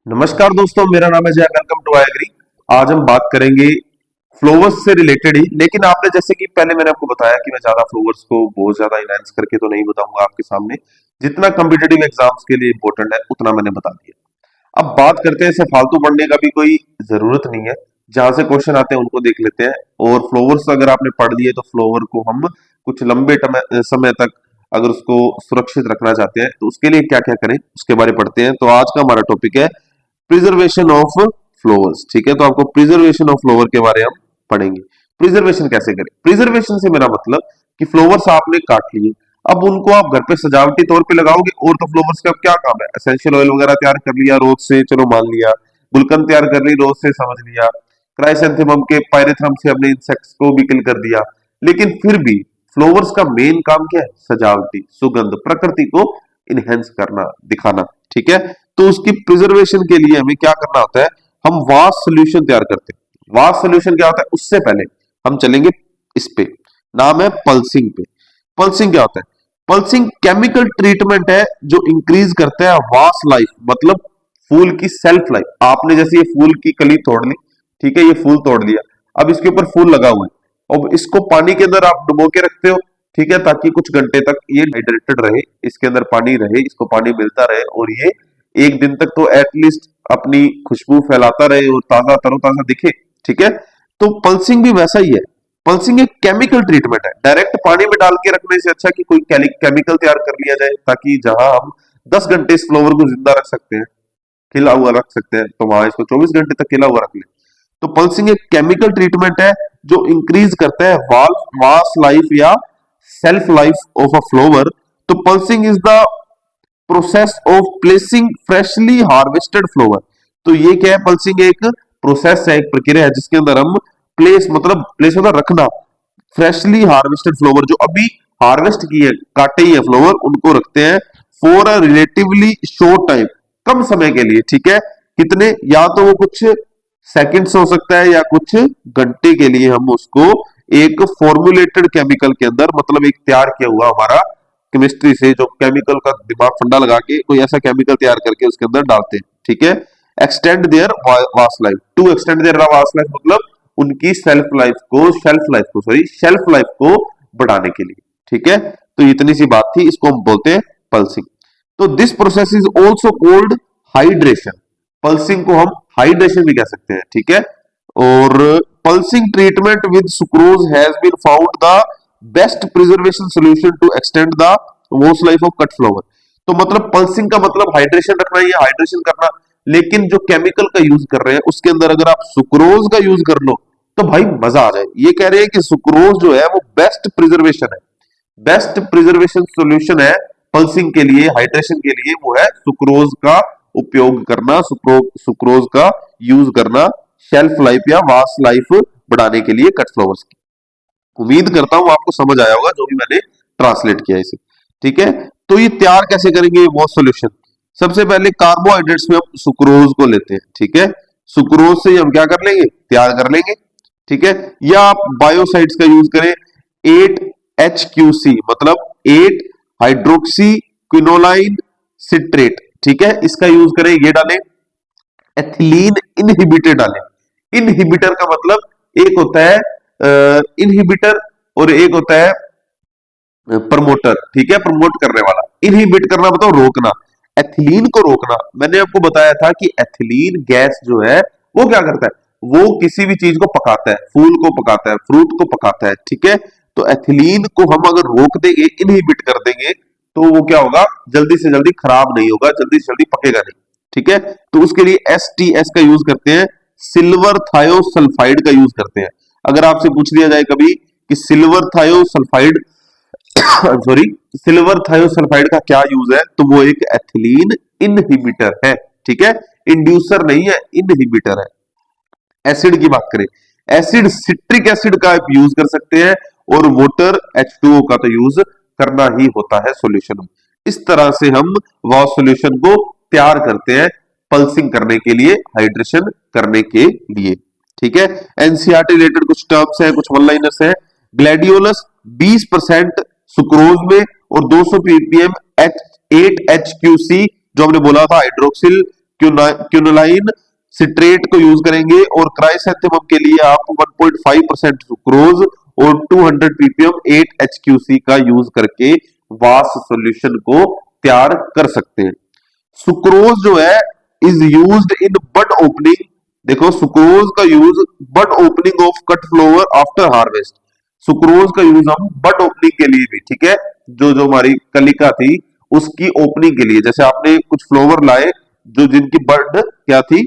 नमस्कार दोस्तों, मेरा नाम है जय। Welcome to Agri. आज हम बात करेंगे फ्लोवर्स से रिलेटेड ही, लेकिन आपने जैसे कि पहले मैंने आपको बताया कि मैं ज्यादा फ्लोवर्स को बहुत ज्यादा इनहेंस करके तो नहीं बताऊंगा आपके सामने। जितना कॉम्पिटेटिव एग्जाम्स के लिए इंपॉर्टेंट है उतना मैंने बता दिया। अब बात करते हैं, इसे फालतू पढ़ने का भी कोई जरूरत नहीं है। जहां से क्वेश्चन आते हैं उनको देख लेते हैं। और फ्लोवर्स अगर आपने पढ़ लिए तो फ्लोवर को हम कुछ लंबे समय तक अगर उसको सुरक्षित रखना चाहते हैं तो उसके लिए क्या क्या करें उसके बारे में पढ़ते हैं। तो आज का हमारा टॉपिक है प्रिजर्वेशन ऑफ फ्लोवर्स। ठीक है, तो आपको प्रिजर्वेशन ऑफ फ्लोवर के बारे में हम पढ़ेंगे। प्रिजर्वेशन कैसे करें? प्रिजर्वेशन से मेरा मतलब कि फ्लोवर्स आपने काट लिए, अब उनको आप घर पे सजावटी तौर पे लगाओगे। और तो फ्लोवर्स का क्या काम है? एसेंशियल ऑयल वगैरह तैयार कर लिया रोज से, चलो मान लिया। गुलकंद तैयार कर ली रोज से, समझ लिया। क्राइसेंथेमम के पायरेथ्रम से हमने इंसेक्ट्स को भी किल कर दिया। लेकिन फिर भी फ्लोवर्स का मेन काम क्या है? सजावटी, सुगंध, प्रकृति को इनहेंस करना, दिखाना। ठीक है, तो उसकी प्रिजर्वेशन के लिए हमें क्या करना होता है? हम वास्ट सोल्यूशन तैयार करते हैं। वास्ट सोल्यूशन क्या होता है? उससे पहले हम चलेंगे इस पे, नाम है पल्सिंग पे। पल्सिंग क्या होता है? पल्सिंग केमिकल ट्रीटमेंट है जो इंक्रीज करता है वास्ट लाइफ, मतलब फूल की सेल्फ लाइफ। आपने जैसे ये फूल की कली तोड़ ली, ठीक है, ये फूल तोड़ लिया, अब इसके ऊपर फूल लगा हुआ है और इसको पानी के अंदर आप डुबो के रखते हो, ठीक है, ताकि कुछ घंटे तक ये हाइड्रेटेड रहे, इसके अंदर पानी रहे, इसको पानी मिलता रहे और ये एक दिन तक तो एटलीस्ट अपनी खुशबू फैलाता रहे और ताजा तरोताजा दिखे। ठीक है, तो पल्सिंग भी वैसा ही है। पल्सिंग एक केमिकल ट्रीटमेंट है। डायरेक्ट पानी में डाल के रखने से अच्छा कि कोई केमिकल तैयार कर लिया जाए, ताकि जहां हम 10 घंटे इस फ्लावर को जिंदा रख सकते हैं, खिला हुआ रख सकते हैं, तो वहां इसको 24 घंटे तक खिला हुआ रख ले। तो पल्सिंग एक केमिकल ट्रीटमेंट है जो इंक्रीज करता है वास लाइफ या self life of a flower. तो pulsing is the process of placing freshly harvested flower. तो ये क्या है? पल्सिंग एक प्रोसेस है, एक प्रक्रिया है जिसके अंदर हम प्लेस मतलब रखना, फ्रेशली हार्वेस्टेड फ्लावर, जो अभी हार्वेस्ट किए काटे ही है फ्लावर, उनको रखते हैं for a relatively short time, कम समय के लिए। ठीक है, कितने? या तो वो कुछ सेकंड्स हो सकता है या कुछ घंटे के लिए हम उसको एक फॉर्मुलेटेड केमिकल के अंदर, मतलब एक तैयार किया हुआ हमारा केमिस्ट्री से जो केमिकल का दिमाग फंडा लगा के कोई ऐसा केमिकल तैयार करके उसके अंदर डालते हैं। ठीक है, extend their vast life, to extend their vast life, मतलब उनकी शेल्फ लाइफ को बढ़ाने के लिए। ठीक है, तो इतनी सी बात थी, इसको हम बोलते हैं पल्सिंग। तो this process is also called hydration. Pulsing को हम हाइड्रेशन भी कह सकते हैं। ठीक है, और pulsing treatment with sucrose has been found the best preservation solution to extend the vase life of cut flower. तो मतलब पल्सिंग का मतलब हाइड्रेशन रखना, ये हाइड्रेशन करना। लेकिन जो केमिकल का यूज कर रहे हैं उसके अंदर अगर आप सुक्रोज का यूज कर लो तो भाई मजा आ जाए। ये कह रहे हैं कि सुक्रोज जो है वो बेस्ट प्रिजर्वेशन है, बेस्ट प्रिजर्वेशन सोल्यूशन है पल्सिंग के लिए, हाइड्रेशन के लिए, वो है सुक्रोज का उपयोग करना, सुक्रोज का यूज करना शेल्फ लाइफ या वास्ट लाइफ बढ़ाने के लिए कट फ्लावर्स की। उम्मीद करता हूं आपको समझ आया होगा जो भी मैंने ट्रांसलेट किया इसे। ठीक है, तो ये तैयार कैसे करेंगे वो सॉल्यूशन? सबसे पहले कार्बोहाइड्रेट्स में हम सुक्रोज को लेते हैं। ठीक है, सुक्रोज से हम क्या कर लेंगे? तैयार कर लेंगे। ठीक है, या आप बायोसाइड्स का यूज करें, 8HQC, मतलब 8 हाइड्रोक्सी क्विनोलाइन सिट्रेट। ठीक है, इसका यूज करें, ये डालें। एथिलीन इनहिबिटर डालें। इनहिबिटर का मतलब एक होता है इनहिबिटर और एक होता है प्रमोटर। ठीक है, प्रमोट करने वाला। इनहिबिट करना मतलब रोकना, एथिलीन को रोकना। मैंने आपको बताया था कि एथिलीन गैस जो है वो क्या करता है? वो किसी भी चीज को पकाता है, फूल को पकाता है, फ्रूट को पकाता है। ठीक है, तो एथिलीन को हम अगर रोक देंगे, इनहिबिट कर देंगे, तो वो क्या होगा? जल्दी से जल्दी खराब नहीं होगा, जल्दी से जल्दी पकेगा नहीं। ठीक है, तो उसके लिए STS का यूज करते हैं, सिल्वर थायोसल्फाइड का यूज करते हैं। अगर आपसे पूछ लिया जाए कभी कि सिल्वर थायोसल्फाइड सॉरी सिल्वर थायोसल्फाइड का क्या यूज है, तो वो एक एथिलीन इनहिबिटर है। ठीक है, इंड्यूसर नहीं है, इनहिबिटर है। एसिड की बात करें, एसिड सिट्रिक एसिड का यूज कर सकते हैं और वाटर H2O का तो यूज करना ही होता है सॉल्यूशन में। इस तरह से हम वह सॉल्यूशन को तैयार करते हैं पल्सिंग करने के लिए, हाइड्रेशन करने के लिए। ठीक है, एनसीईआरटी रिलेटेड कुछ टर्म्स हैं, कुछ वन लाइनर्स हैं। ग्लैडियोलस 20% सुक्रोज में और 200 ppm 8HQC जो हमने बोला था हाइड्रोक्सिल क्विनोलाइन सिट्रेट को यूज करेंगे और क्राइसैंथेमम के लिए आप 1.5% सुक्रोज और 200 ppm 8HQC का यूज करके वास सॉल्यूशन को तैयार कर सकते हैं। सुक्रोज जो है is used in bud opening. देखो सुक्रोज का use bud opening of cut flower after harvest. Sucrose का यूज हम बड ओपनिंग के लिए भी, ठीक है, जो जो हमारी कलिका थी उसकी ओपनिंग के लिए, जैसे आपने कुछ फ्लावर लाए जो जिनकी बड क्या थी,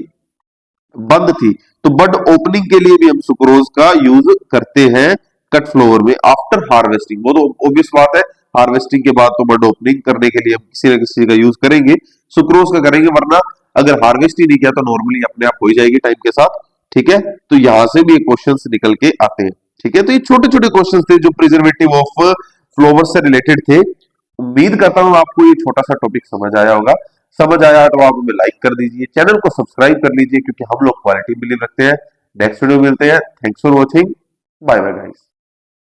बंद थी, तो बड ओपनिंग के लिए भी हम सुक्रोज का यूज करते हैं कट फ्लावर में आफ्टर हार्वेस्टिंग। वो तो ऑब्वियस बात है, हार्वेस्टिंग के बाद तो बड ओपनिंग करने के लिए हम किसी न किसी का यूज करेंगे, सुक्रोज का करेंगे, वरना अगर हार्वेस्ट ही नहीं किया तो नॉर्मली अपने आप हो जाएगी टाइम के साथ, ठीक है। तो यहां से भी क्वेश्चंस निकल के आते हैं, ठीक है। तो ये छोटे छोटे क्वेश्चंस थे जो प्रिजर्वेटिव ऑफ फ्लावर से रिलेटेड थे। उम्मीद करता हूं आपको ये छोटा सा टॉपिक समझ आया होगा। समझ आया तो आप हमें लाइक कर दीजिए, चैनल को सब्सक्राइब कर लीजिए, क्योंकि हम लोग क्वालिटी बिलीव रखते हैं। नेक्स्ट वीडियो मिलते हैं। Thanks for watching. Bye bye guys.